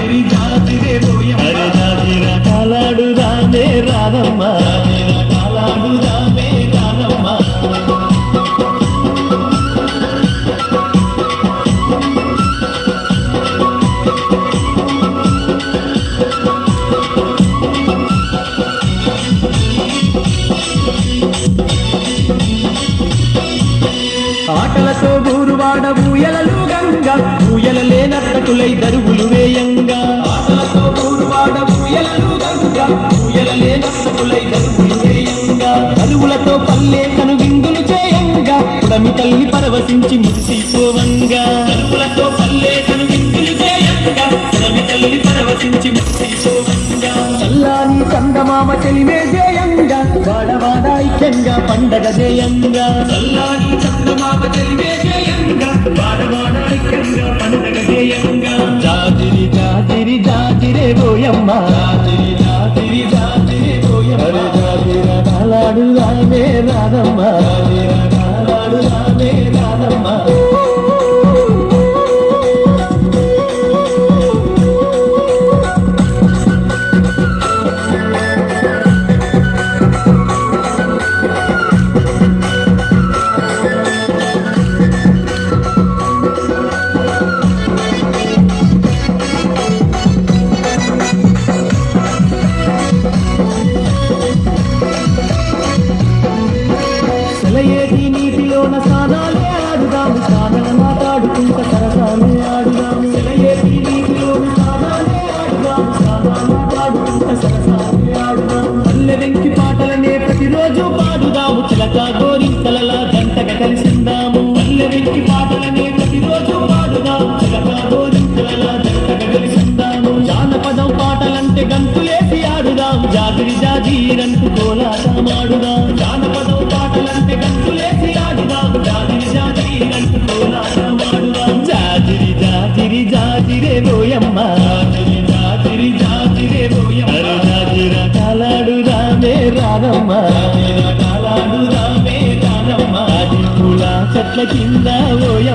జాజిరి జాజిరే బోయమ్మ అరే జాజిర కాలాడుదామే రాధమ్మ కాలాడుదామే రాధమ్మ ఆటలతో ఊరువాడ ఊయలలు గంగ ఊయలలే నర్తకులై దరువులు వేయంగా ఆటలతో ఊరువాడ ఊయలలు గంగ ఊయలలే నర్తకులై దరువులు వేయంగా అరువులతో పల్లె కను విందులు చేయంగా పుడమి తల్లి పరవశించి మురిసిపోవంగా అరువులతో పల్లె కను విందులు చేయంగా పుడమి తల్లి పరవశించి మురిసిపోవంగా చల్లాని చందమామ చెలిమే చేయంగా వాడవాడ ఐక్యంగా పండగ చేయంగా చల్లాని చందమామ చెలిమే చేయంగా వాడవాడ ఐక్యంగా పండగ చేయంగా జాజిరి జాజిరి జాజిరే బోయమ్మ జాజిరి జాజిరి జాజిరే బోయమ్మ అరే జాజిర కాలాడుదామే రాధమ్మ కాలాడుదామే రాధమ్మ సెలయేటి నీటిలోన స్నానాలే ఆడుదాము స్నానాలు మాట్లాడుకుంట సరసాలే ఆడుదాము సెలయేటి నీటిలోన స్నానాలే ఆడుదాము స్నానాలు మాట్లాడుకుంట సరసాలే ఆడుదాము పల్లె వెంకి పాటలనే ప్రతిరోజు పాడుదాము చిలక గోరింతలలా జంటగా కలిసిందాము పల్లె వెంకి పాటలనే ప్రతిరోజు పాడుదాము చిలక గోరింతలలా జంటగా కలిసిందాము జానపదం పాటలంటే గంతులేసి ఆడుదాం జాజిరి జాజీరంటూ కోలాటమాడుదాం జానపదం పాటలంటే గంతులేసి ఆడుదాం జాజిరి జాజిరంటూ కోలాటమాడుదాం జాజిరి జాజిరి జాజిరే బోయమ్మ జాజిరి జాజిరి జాజిరే బోయమ్మ అరే జాజిర కాలాడుదామే రాధమ్మ కాలాడుదామే రాధమ్మ పూల చెట్ల కింద ఓయ